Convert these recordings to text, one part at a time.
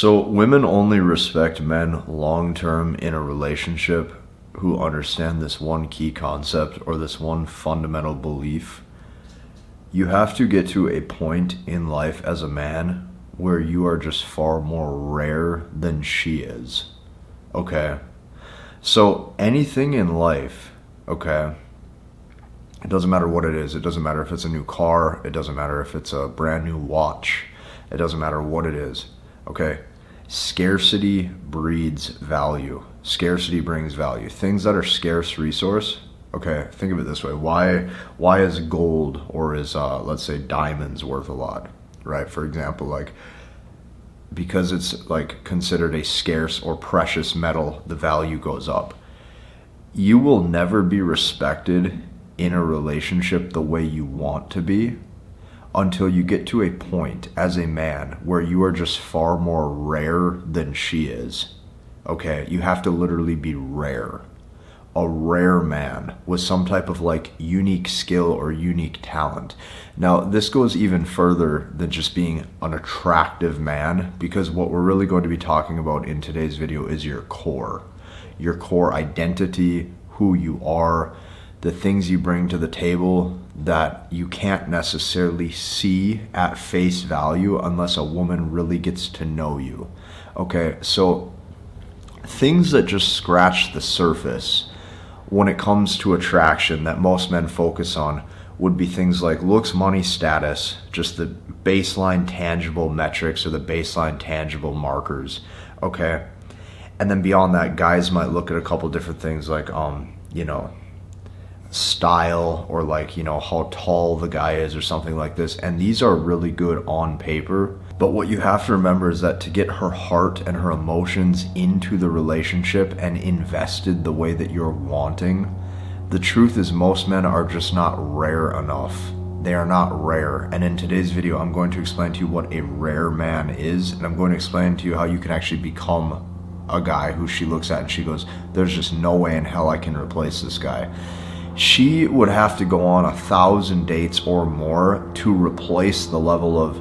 So women only respect men long-term in a relationship who understand this one key concept or this one fundamental belief. You have to get to a point in life as a man where you are just far more rare than she is. Okay? So anything in life, okay, it doesn't matter what it is. It doesn't matter if it's a new car. It doesn't matter if it's a brand new watch. It doesn't matter what it is. Okay? Scarcity breeds value. Scarcity brings value. Things that are scarce resource, okay, think of it this way. Why is gold or is, let's say, diamonds worth a lot, right? For example, like, because it's like considered a scarce or precious metal, the value goes up. You will never be respected in a relationship the way you want to be until you get to a point as a man where you are just far more rare than she is. Okay, you have to literally be rare. A rare man with some type of like unique skill or unique talent. Now, this goes even further than just being an attractive man, because what we're really going to be talking about in today's video is your core identity, who you are, the things you bring to the table that you can't necessarily see at face value unless a woman really gets to know you. Okay, so things that just scratch the surface when it comes to attraction that most men focus on would be things like looks, money, status, just the baseline tangible metrics or the baseline tangible markers, okay? And then beyond that, guys might look at a couple different things like, style or like, how tall the guy is or something like this. And these are really good on paper. But what you have to remember is that to get her heart and her emotions into the relationship and invested the way that you're wanting, the truth is most men are just not rare enough. They are not rare. And in today's video, I'm going to explain to you what a rare man is. And I'm going to explain to you how you can actually become a guy who she looks at and she goes, there's just no way in hell I can replace this guy. She would have to go on 1,000 dates or more to replace the level of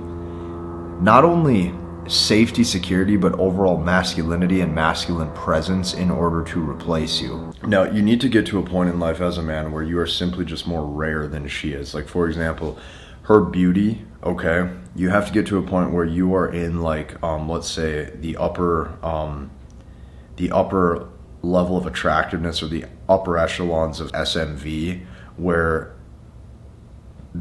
not only safety, security, but overall masculinity and masculine presence in order to replace you. Now, you need to get to a point in life as a man where you are simply just more rare than she is. Like, for example, her beauty, okay, you have to get to a point where you are in like, let's say the upper level of attractiveness or the upper echelons of SMV, where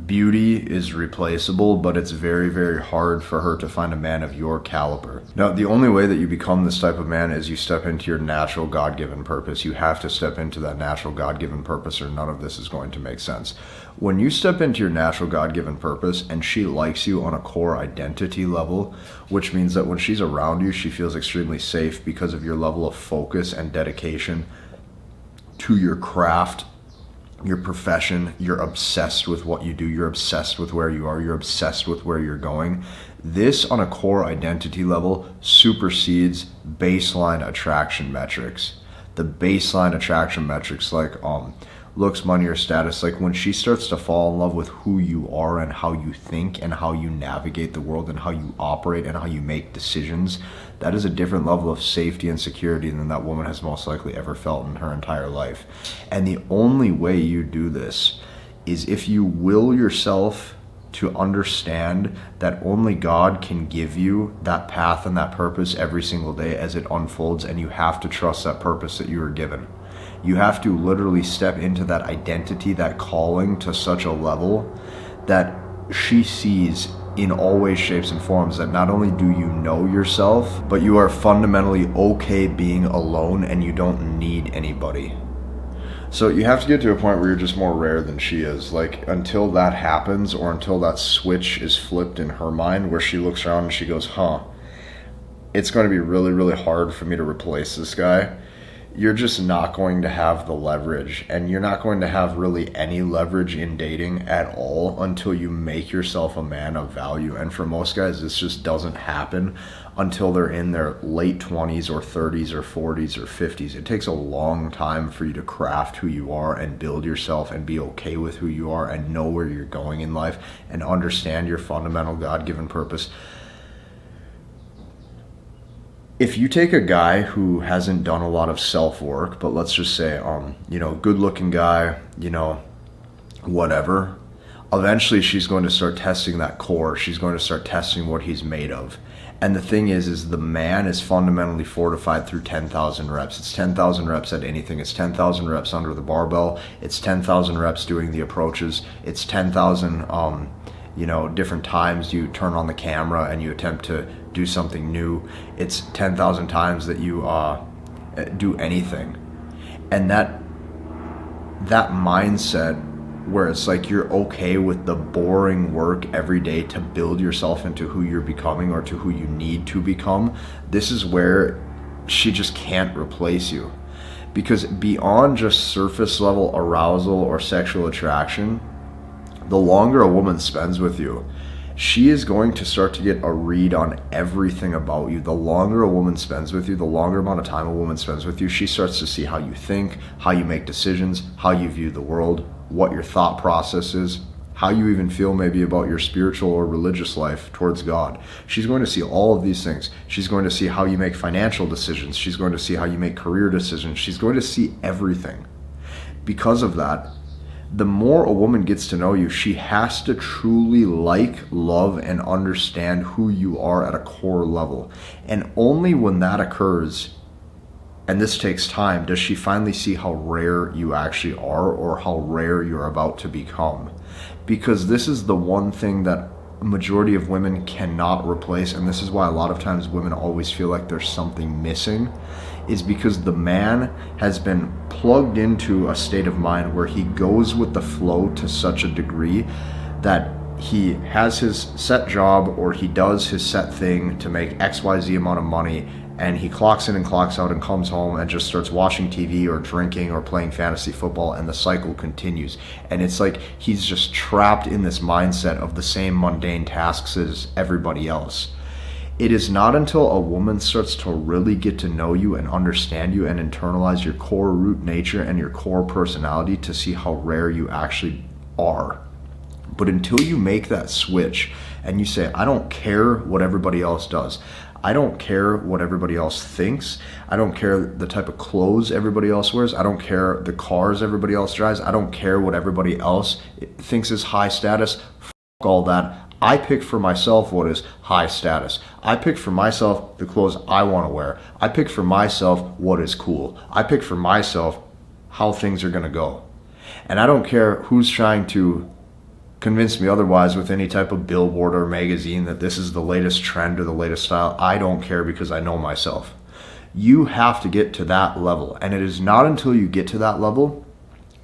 beauty is replaceable, but it's very, very hard for her to find a man of your caliber. Now, the only way that you become this type of man is you step into your natural God-given purpose. You have to step into that natural God-given purpose or none of this is going to make sense. When you step into your natural God-given purpose and she likes you on a core identity level, which means that when she's around you, she feels extremely safe because of your level of focus and dedication to your craft, your profession. You're obsessed with what you do. You're obsessed with where you are. You're obsessed with where you're going. This on a core identity level supersedes baseline attraction metrics. The baseline attraction metrics like looks, money, or status, like when she starts to fall in love with who you are and how you think and how you navigate the world and how you operate and how you make decisions, that is a different level of safety and security than that woman has most likely ever felt in her entire life. And the only way you do this is if you will yourself to understand that only God can give you that path and that purpose every single day as it unfolds, and you have to trust that purpose that you were given. You have to literally step into that identity, that calling to such a level that she sees in all ways, shapes, and forms that not only do you know yourself, but you are fundamentally okay being alone and you don't need anybody. So you have to get to a point where you're just more rare than she is. Like, until that happens or until that switch is flipped in her mind where she looks around and she goes, it's going to be really, really hard for me to replace this guy. You're just not going to have the leverage, and you're not going to have really any leverage in dating at all until you make yourself a man of value. And for most guys, this just doesn't happen until they're in their late 20s or 30s or 40s or 50s. It takes a long time for you to craft who you are and build yourself and be okay with who you are and know where you're going in life and understand your fundamental God-given purpose. if you take a guy who hasn't done a lot of self work, but let's just say, good looking guy, whatever, eventually she's going to start testing that core. She's going to start testing what he's made of. And the thing is the man is fundamentally fortified through 10,000 reps. It's 10,000 reps at anything. It's 10,000 reps under the barbell. It's 10,000 reps doing the approaches. It's 10,000, different times you turn on the camera and you attempt to do something new. It's 10,000 times that you do anything. And that mindset where it's like you're okay with the boring work every day to build yourself into who you're becoming or to who you need to become, this is where she just can't replace you. Because beyond just surface level arousal or sexual attraction, the longer a woman spends with you, she is going to start to get a read on everything about you. The longer a woman spends with you, the longer amount of time a woman spends with you, she starts to see how you think, how you make decisions, how you view the world, what your thought process is, how you even feel maybe about your spiritual or religious life towards God. She's going to see all of these things. She's going to see how you make financial decisions. She's going to see how you make career decisions. She's going to see everything. Because of that, the more a woman gets to know you, she has to truly like, love, and understand who you are at a core level. And only when that occurs, and this takes time, does she finally see how rare you actually are or how rare you're about to become. Because this is the one thing that a majority of women cannot replace, and this is why a lot of times women always feel like there's something missing, is because the man has been plugged into a state of mind where he goes with the flow to such a degree that he has his set job or he does his set thing to make XYZ amount of money, and he clocks in and clocks out and comes home and just starts watching TV or drinking or playing fantasy football, and the cycle continues. And it's like he's just trapped in this mindset of the same mundane tasks as everybody else. It is not until a woman starts to really get to know you and understand you and internalize your core root nature and your core personality to see how rare you actually are. But until you make that switch and you say, I don't care what everybody else does. I don't care what everybody else thinks. I don't care the type of clothes everybody else wears. I don't care the cars everybody else drives. I don't care what everybody else thinks is high status. F*** all that. I pick for myself what is high status. I pick for myself the clothes I want to wear. I pick for myself what is cool. I pick for myself how things are going to go. And I don't care who's trying to convince me otherwise with any type of billboard or magazine that this is the latest trend or the latest style. I don't care because I know myself. You have to get to that level. And it is not until you get to that level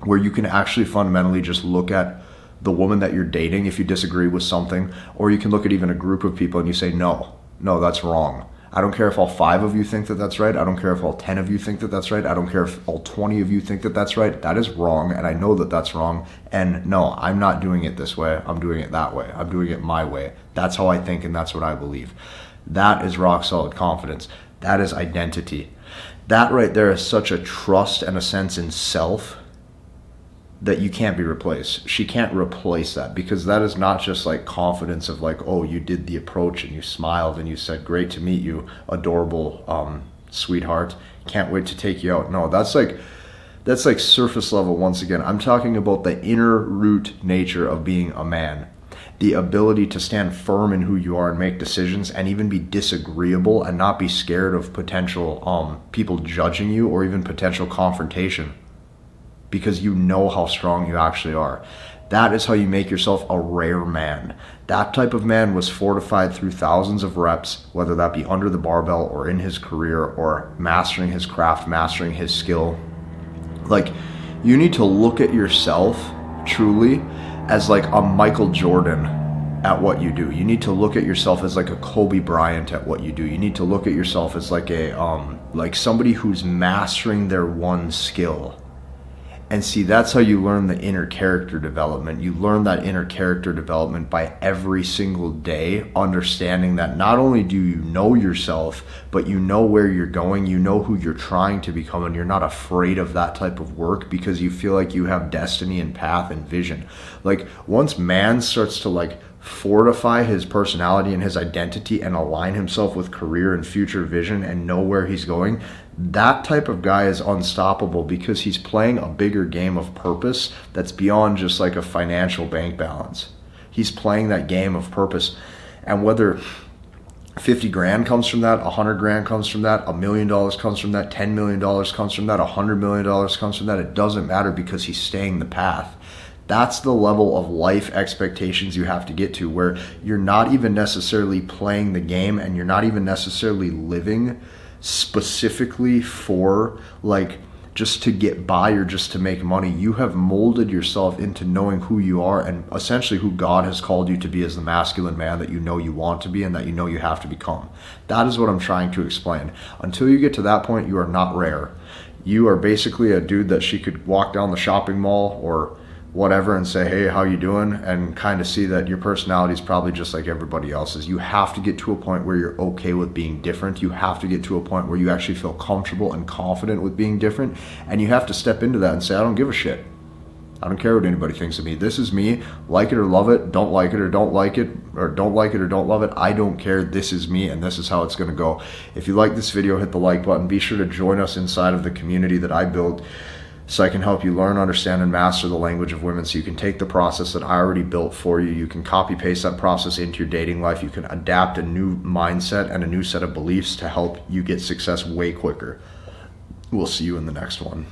where you can actually fundamentally just look at the woman that you're dating if you disagree with something, or you can look at even a group of people and you say, no, that's wrong. I don't care if all 5 of you think that that's right. I don't care if all 10 of you think that that's right. I don't care if all 20 of you think that that's right. That is wrong, and I know that that's wrong. And no, I'm not doing it this way. I'm doing it that way. I'm doing it my way. That's how I think, and that's what I believe. That is rock solid confidence. That is identity. That right there is such a trust and a sense in self that you can't be replaced. She can't replace that, because that is not just like confidence of like, oh, you did the approach and you smiled and you said, great to meet you, adorable sweetheart, can't wait to take you out. No, that's like surface level. Once again, I'm talking about the inner root nature of being a man. The ability to stand firm in who you are and make decisions and even be disagreeable and not be scared of potential people judging you or even potential confrontation, because you know how strong you actually are. That is how you make yourself a rare man. That type of man was fortified through thousands of reps, whether that be under the barbell or in his career or mastering his craft, mastering his skill. Like, you need to look at yourself truly as like a Michael Jordan at what you do. You need to look at yourself as like a Kobe Bryant at what you do. You need to look at yourself as like a like somebody who's mastering their one skill. And see, that's how you learn the inner character development. You learn that inner character development by every single day, understanding that not only do you know yourself, but you know where you're going, you know who you're trying to become, and you're not afraid of that type of work because you feel like you have destiny and path and vision. Like, once man starts to like fortify his personality and his identity and align himself with career and future vision and know where he's going, that type of guy is unstoppable because he's playing a bigger game of purpose that's beyond just like a financial bank balance. He's playing that game of purpose. And whether 50 grand comes from that, 100 grand comes from that, $1 million comes from that, $10 million comes from that, $100 million comes from that, it doesn't matter because he's staying the path. That's the level of life expectations you have to get to, where you're not even necessarily playing the game and you're not even necessarily living specifically for like just to get by or just to make money. You have molded yourself into knowing who you are and essentially who God has called you to be as the masculine man that you know you want to be and that you know you have to become. That is what I'm trying to explain. Until you get to that point, you are not rare. You are basically a dude that she could walk down the shopping mall or whatever and say, hey, how you doing? And kind of see that your personality is probably just like everybody else's. You have to get to a point where you're okay with being different. You have to get to a point where you actually feel comfortable and confident with being different. And you have to step into that and say, I don't give a shit. I don't care what anybody thinks of me. This is me. Like it or love it. Don't like it or don't like it. Or don't like it or don't love it. I don't care. This is me and this is how it's going to go. If you like this video, hit the like button. Be sure to join us inside of the community that I build, so I can help you learn, understand, and master the language of women, so you can take the process that I already built for you. You can copy paste that process into your dating life. You can adapt a new mindset and a new set of beliefs to help you get success way quicker. We'll see you in the next one.